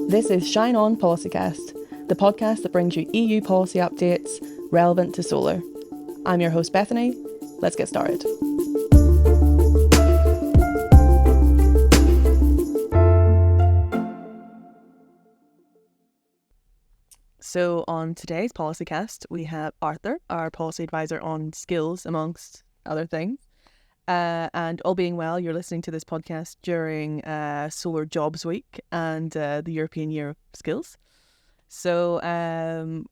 This is Shine On Policycast, the podcast that brings you EU policy updates relevant to solar. I'm your host Bethany. Let's get started. So on today's Policycast, we have Arthur, our policy advisor on skills, amongst other things. And all being well, you're listening to this podcast during Solar Jobs Week and the European Year of Skills. So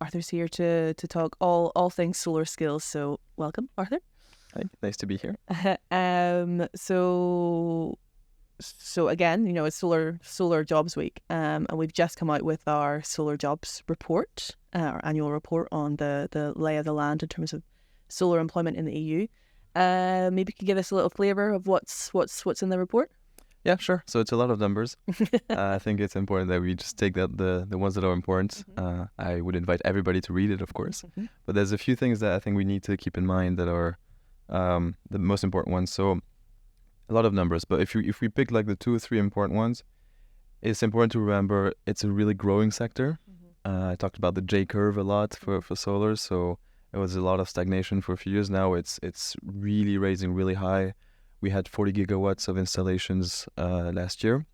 Arthur's here to talk all things solar skills. So welcome, Arthur. Hi, nice to be here. So again, you know, it's Solar Jobs Week, and we've just come out with our Solar Jobs report, our annual report on the lay of the land in terms of solar employment in the EU. Maybe you could give us a little flavour of what's in the report. Yeah, sure. So it's a lot of numbers. I think it's important that we just take the ones that are important. Mm-hmm. I would invite everybody to read it, of course. Mm-hmm. But there's a few things that I think we need to keep in mind that are the most important ones. So a lot of numbers, but if we pick like the 2 or 3 important ones, it's important to remember it's a really growing sector. Mm-hmm. I talked about the J curve a lot for solar, so there was a lot of stagnation for a few years now. It's really raising really high. We had 40 gigawatts of installations last year,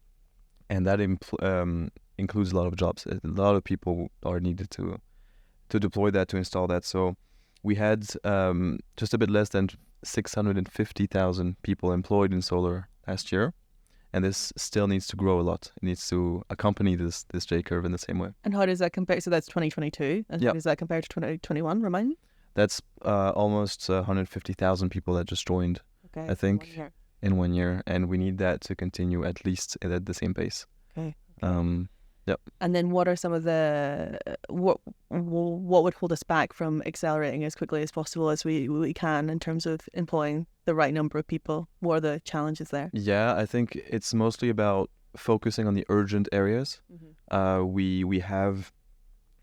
and that includes a lot of jobs. A lot of people are needed to deploy that, to install that. So we had just a bit less than 650,000 people employed in solar last year, and this still needs to grow a lot. It needs to accompany this J curve in the same way. And how does that compare? So that's 2022, and how does that compare to 2021? Remind me. That's almost 150,000 people that just joined. Okay, I think in 1 year, and we need that to continue at least at the same pace. Okay. Yep. And then what are some of the what would hold us back from accelerating as quickly as possible as we can in terms of employing the right number of people? What are the challenges there? Yeah, I think it's mostly about focusing on the urgent areas. Mm-hmm. We have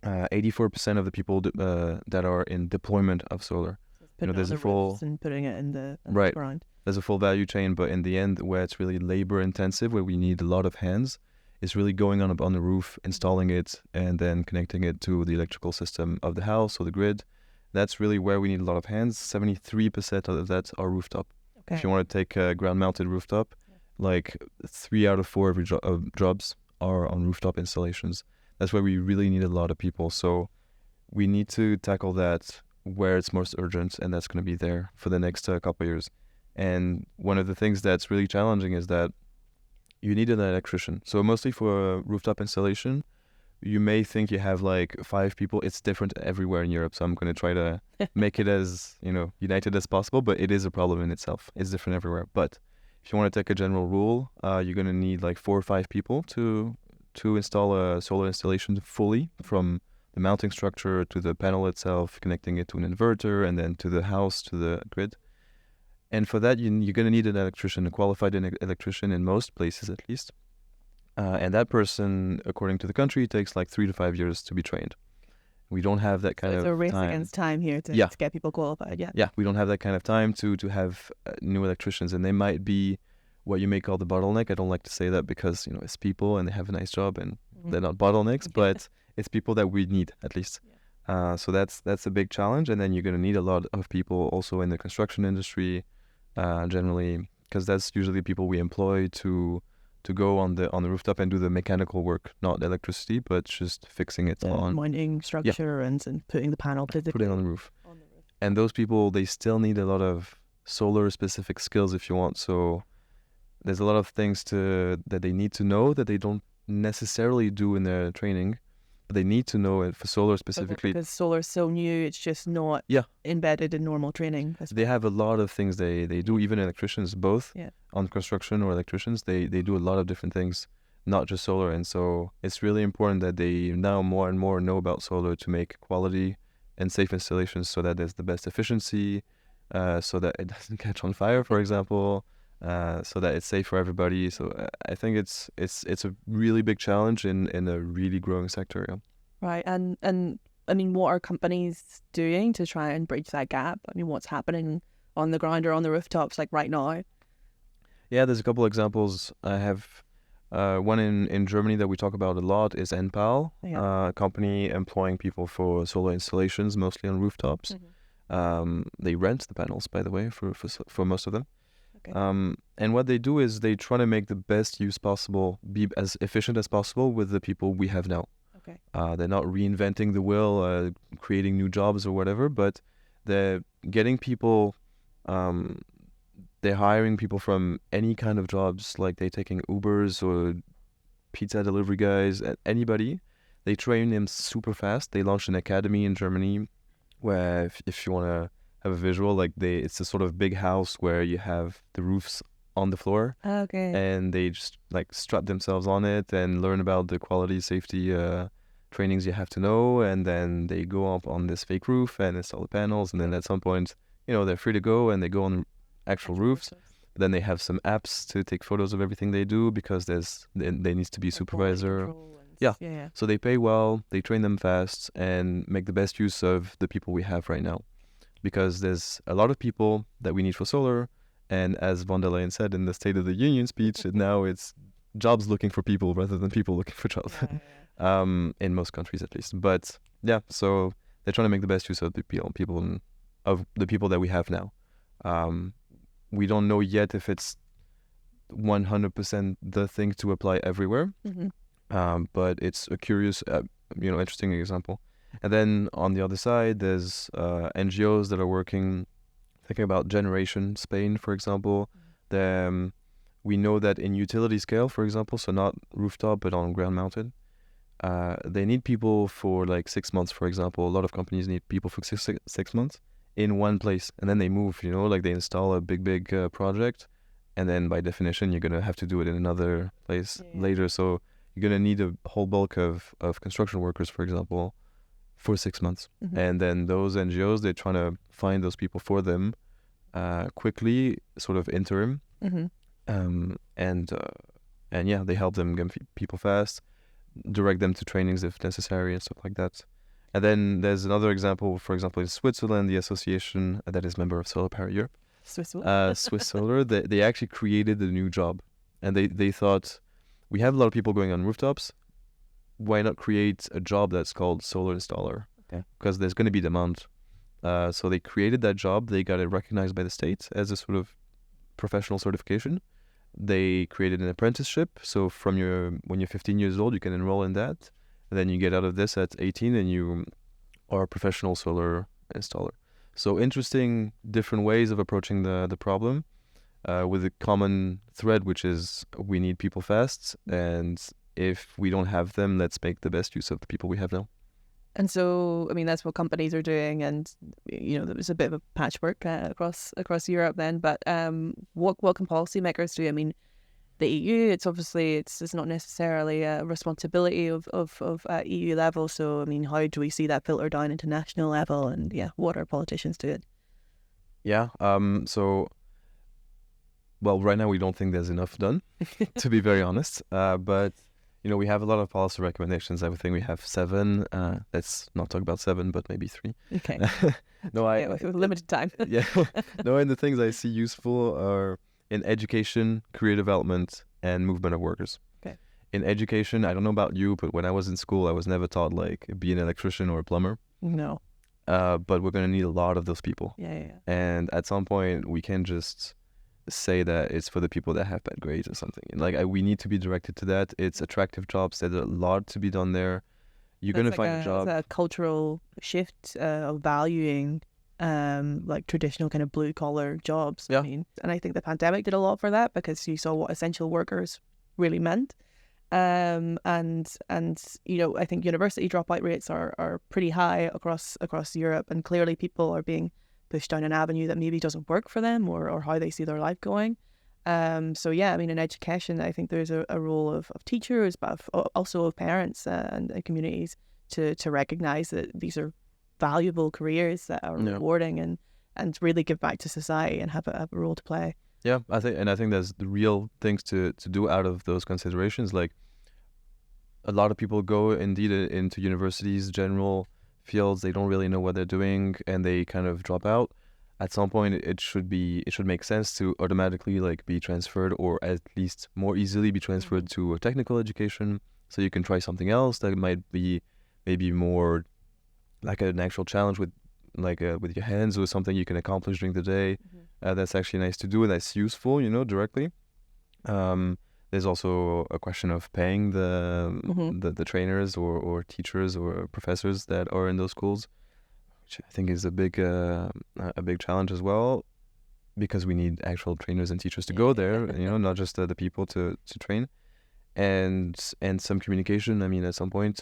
84% of the people that are in deployment of solar. There's a full and putting it in the ground. There's a full value chain, but in the end, where it's really labor intensive, where we need a lot of hands, is really going on the roof, installing it, and then connecting it to the electrical system of the house or the grid. That's really where we need a lot of hands. 73% of that are rooftop. Okay. If you want to take a ground-mounted rooftop, like 3 out of 4 of jobs are on rooftop installations. That's where we really need a lot of people. So we need to tackle that where it's most urgent, and that's going to be there for the next couple of years. And one of the things that's really challenging is that you need an electrician. So mostly for a rooftop installation, you may think you have like 5 people. It's different everywhere in Europe, so I'm going to try to make it as united as possible, but it is a problem in itself. It's different everywhere. But if you want to take a general rule, you're going to need like 4 or 5 people to install a solar installation fully, from the mounting structure to the panel itself, connecting it to an inverter, and then to the house, to the grid. And for that, you're going to need an electrician, a qualified electrician in most places at least. And that person, according to the country, takes like 3 to 5 years to be trained. We don't have that kind of time. It's a race against time here to get people qualified, Yeah, we don't have that kind of time to have new electricians. And they might be what you may call the bottleneck. I don't like to say that because, it's people and they have a nice job and they're not bottlenecks, but it's people that we need at least. Yeah. So that's a big challenge. And then you're going to need a lot of people also in the construction industry, generally, because that's usually people we employ to go on the rooftop and do the mechanical work, not electricity, but just fixing it on mounting structure and putting the panel physically putting on the roof. And those people, they still need a lot of solar specific skills if you want. So there's a lot of things that they need to know that they don't necessarily do in their training. They need to know it for solar specifically. Because solar is so new, it's just not embedded in normal training. They have a lot of things they do, even electricians, both on construction or electricians. They do a lot of different things, not just solar. And so it's really important that they now more and more know about solar to make quality and safe installations so that there's the best efficiency, so that it doesn't catch on fire, for example, so that it's safe for everybody. So I think it's a really big challenge in a really growing sector. Yeah. Right, and I mean, what are companies doing to try and bridge that gap? I mean, what's happening on the ground or on the rooftops like right now? Yeah, there's a couple examples. I have one in Germany that we talk about a lot is NPAL, a company employing people for solar installations, mostly on rooftops. They rent the panels, by the way, for most of them. Okay. And what they do is they try to make the best use possible, be as efficient as possible with the people we have now. Okay. They're not reinventing the wheel, creating new jobs or whatever, but they're getting people, they're hiring people from any kind of jobs, like they're taking Ubers or pizza delivery guys, anybody. They train them super fast. They launched an academy in Germany where if you want to have a visual, like it's a sort of big house where you have the roofs on the floor. Okay. And they just like strap themselves on it and learn about the quality safety trainings you have to know, and then they go up on this fake roof and install the panels, and then at some point, they're free to go and they go on actual roofs. Then they have some apps to take photos of everything they do because there needs to be a supervisor. Yeah. So they pay well, they train them fast, and make the best use of the people we have right now, because there's a lot of people that we need for solar. And as von der Leyen said in the State of the Union speech, now it's jobs looking for people rather than people looking for jobs, in most countries at least. But yeah, so they're trying to make the best use of the people that we have now. We don't know yet if it's 100% the thing to apply everywhere, but it's a curious, interesting example. And then on the other side, there's NGOs that are working. Thinking about Generation Spain, for example, we know that in utility scale, for example, so not rooftop but on ground mounted, they need people for like 6 months, for example. A lot of companies need people for six months in one place, and then they move. Like they install a big project, and then by definition you're gonna have to do it in another place later. So you're gonna need a whole bulk of construction workers, for example, for 6 months. And then those NGOs, they're trying to find those people for them quickly, sort of interim. And yeah, they help them get people fast, direct them to trainings if necessary and stuff like that. And then there's another example, for example, in Switzerland, the association that is member of SolarPower Europe, Swiss Solar, they actually created a new job. And they thought, we have a lot of people going on rooftops, why not create a job that's called solar installer? Okay. Because there's going to be demand. So they created that job. They got it recognized by the state as a sort of professional certification. They created an apprenticeship. So when you're 15 years old, you can enroll in that. And then you get out of this at 18 and you are a professional solar installer. So interesting, different ways of approaching the problem with a common thread, which is we need people fast, and if we don't have them, let's make the best use of the people we have now. And so, I mean, that's what companies are doing, and there was a bit of a patchwork across Europe then. But what can policymakers do? I mean, the EU, it's not necessarily a responsibility of EU level. So, I mean, how do we see that filter down into national level? And what are politicians doing? Yeah. Well, right now we don't think there's enough done, to be very honest. But we have a lot of policy recommendations. I think we have 7. Let's not talk about 7, but maybe 3. Okay. No, with limited time. Yeah. No, and the things I see useful are in education, career development, and movement of workers. Okay. In education, I don't know about you, but when I was in school, I was never taught like be an electrician or a plumber. No. But we're gonna need a lot of those people. Yeah. And at some point, we can just say that it's for the people that have bad grades or something. We need to be directed to that. It's attractive jobs. There's a lot to be done there. You're going to find a job. It's a cultural shift of valuing traditional kind of blue collar jobs. Yeah. I mean, and I think the pandemic did a lot for that, because you saw what essential workers really meant. And I think university dropout rates are pretty high across Europe, and clearly people are being pushed down an avenue that maybe doesn't work for them, or how they see their life going. In education, I think there's a role of teachers, but also of parents and communities to recognize that these are valuable careers that are rewarding and really give back to society and have a role to play. Yeah, I think there's the real things to do out of those considerations. Like, a lot of people go indeed into universities, general fields, they don't really know what they're doing, and they kind of drop out. at some point it should make sense to automatically like be transferred, or at least more easily be transferred to a technical education, so you can try something else that might be maybe more like an actual challenge with with your hands, or something you can accomplish during the day. That's actually nice to do and that's useful, directly. There's also a question of paying the trainers or teachers or professors that are in those schools, which I think is a big challenge as well, because we need actual trainers and teachers to go there, not just the people to train, and some communication. I mean, at some point,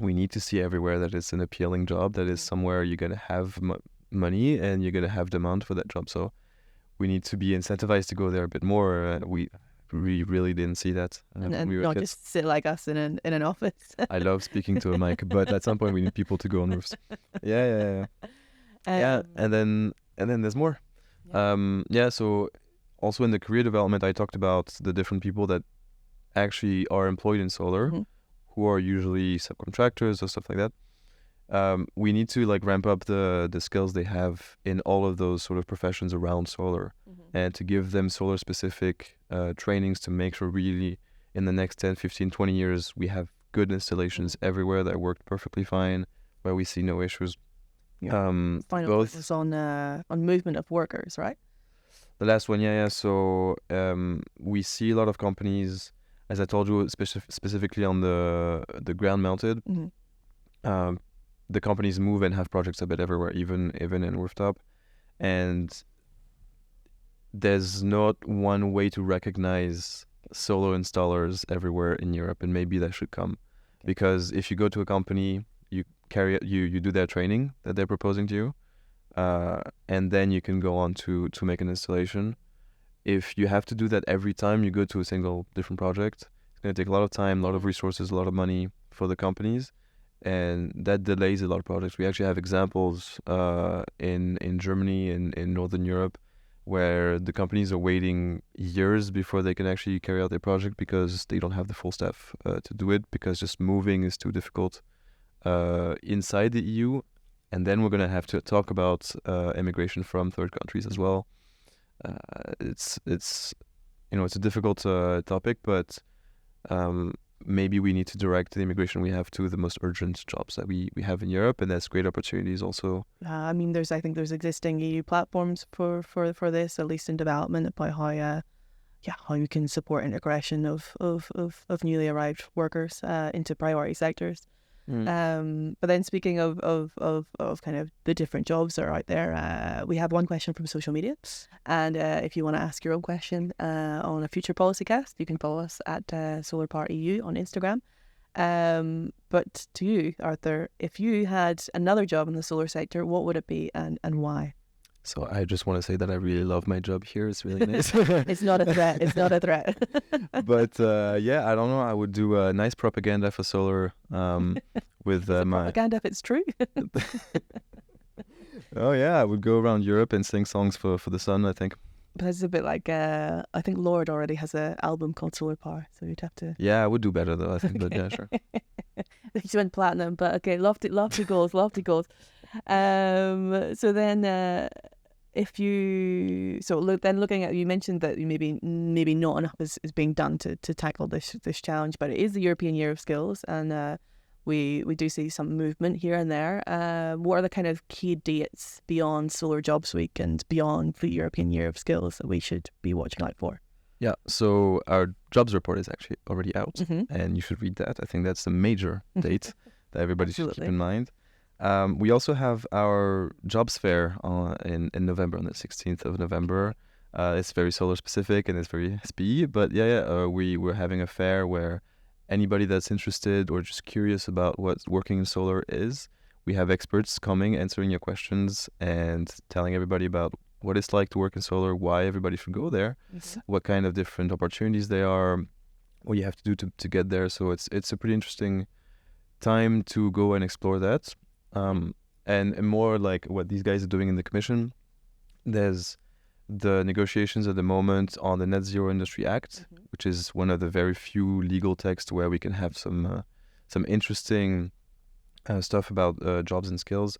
we need to see everywhere that it's an appealing job, that is somewhere you're gonna have money and you're gonna have demand for that job. So we need to be incentivized to go there a bit more. We really didn't see that. And when we were not kids. just sit like us in an office. I love speaking to a mic, but at some point we need people to go on roofs. Yeah. And then there's more. So also in the career development, I talked about the different people that actually are employed in solar, who are usually subcontractors or stuff like that. We need to like ramp up the skills they have in all of those sort of professions around solar, and to give them solar specific trainings to make sure really in the next 10, 15, 20 years we have good installations everywhere that work perfectly fine, where we see no issues. Final Both focus on movement of workers, right? the last one, so we see a lot of companies, as I told you, specifically on the ground mounted. The companies move and have projects a bit everywhere, even in rooftop, and there's not one way to recognize solar installers everywhere in Europe, and maybe that should come. Because if you go to a company, you do their training that they're proposing to you, and then you can go on to make an installation. If you have to do that every time you go to a single different project, it's going to take a lot of time, a lot of resources, a lot of money for the companies, and that delays a lot of projects. We actually have examples in Germany, in Northern Europe, where the companies are waiting years before they can actually carry out their project, because they don't have the full staff to do it, because just moving is too difficult inside the EU. And then we're going to have to talk about immigration from third countries as well. It's a difficult topic, but maybe we need to direct the immigration we have to the most urgent jobs that we have in Europe, and there's great opportunities also. I mean, there's existing EU platforms for this, at least in development, about how you can support integration of newly arrived workers into priority sectors. But then speaking of kind of the different jobs that are out there, we have one question from social media, and if you want to ask your own question on a future Policycast, you can follow us at SolarPower EU on Instagram. But to you, Arthur, if you had another job in the solar sector, what would it be, and why? So I just want to say that I really love my job here. It's really nice. It's not a threat. It's not a threat. But I don't know. I would do nice propaganda for solar with my propaganda if it's true. Oh yeah, I would go around Europe and sing songs for the sun, I think. But it's a bit like I think Lord already has an album called Solar Power, so you'd have to. Yeah, I would do better though, I think. But yeah, sure. She went platinum, but okay, lofty goals. So then, looking at, you mentioned that maybe not enough is being done to tackle this challenge, but it is the European Year of Skills, and we do see some movement here and there. What are the kind of key dates beyond Solar Jobs Week and beyond the European Year of Skills that we should be watching out for? Yeah, so our jobs report is actually already out, and you should read that. I think that's the major date that everybody should keep in mind. We also have our jobs fair in November, on the 16th of November. It's very solar specific and it's very SPE, but we're having a fair where anybody that's interested or just curious about what working in solar is, we have experts coming, answering your questions and telling everybody about what it's like to work in solar, why everybody should go there, what kind of different opportunities there are, what you have to do to get there. So it's a pretty interesting time to go and explore that. And more like what these guys are doing in the commission. There's the negotiations at the moment on the Net Zero Industry Act, which is one of the very few legal texts where we can have some interesting stuff about jobs and skills.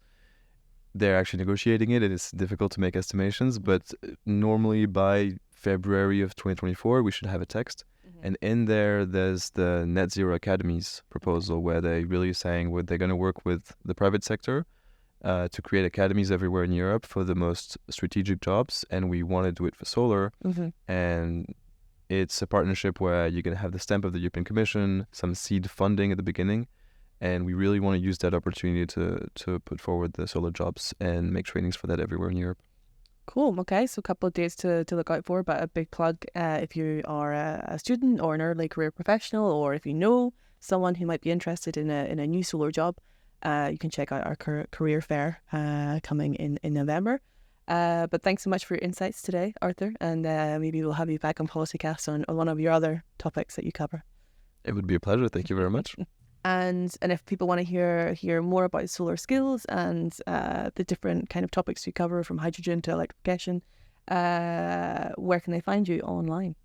they're actually negotiating it. It is difficult to make estimations, but normally by February of 2024, we should have a text. And in there's the Net Zero Academies proposal, where they're really saying they're going to work with the private sector to create academies everywhere in Europe for the most strategic jobs. And we want to do it for solar. And it's a partnership where you're going to have the stamp of the European Commission, some seed funding at the beginning. And we really want to use that opportunity to put forward the solar jobs and make trainings for that everywhere in Europe. Cool. Okay, so a couple of dates to look out for, but a big plug if you are a student or an early career professional, or if you know someone who might be interested in a new solar job, you can check out our career fair coming in November. But thanks so much for your insights today, Arthur, and maybe we'll have you back on Policycast on one of your other topics that you cover. It would be a pleasure. Thank you very much. And if people want to hear more about solar skills and the different kind of topics you cover, from hydrogen to electrification, where can they find you online?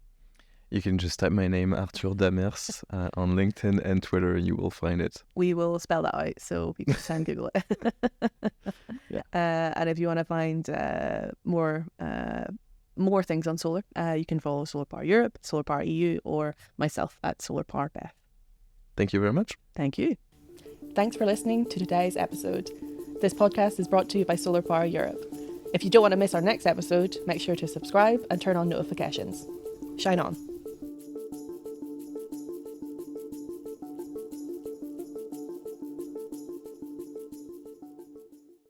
You can just type my name, Arthur Daemers, on LinkedIn and Twitter, and you will find it. We will spell that out so people can Google it. And if you want to find more things on solar, you can follow SolarPower Europe, SolarPower EU, or myself at SolarPower Beth. Thank you very much. Thank you. Thanks for listening to today's episode. This podcast is brought to you by SolarPower Europe. If you don't want to miss our next episode, make sure to subscribe and turn on notifications. Shine on.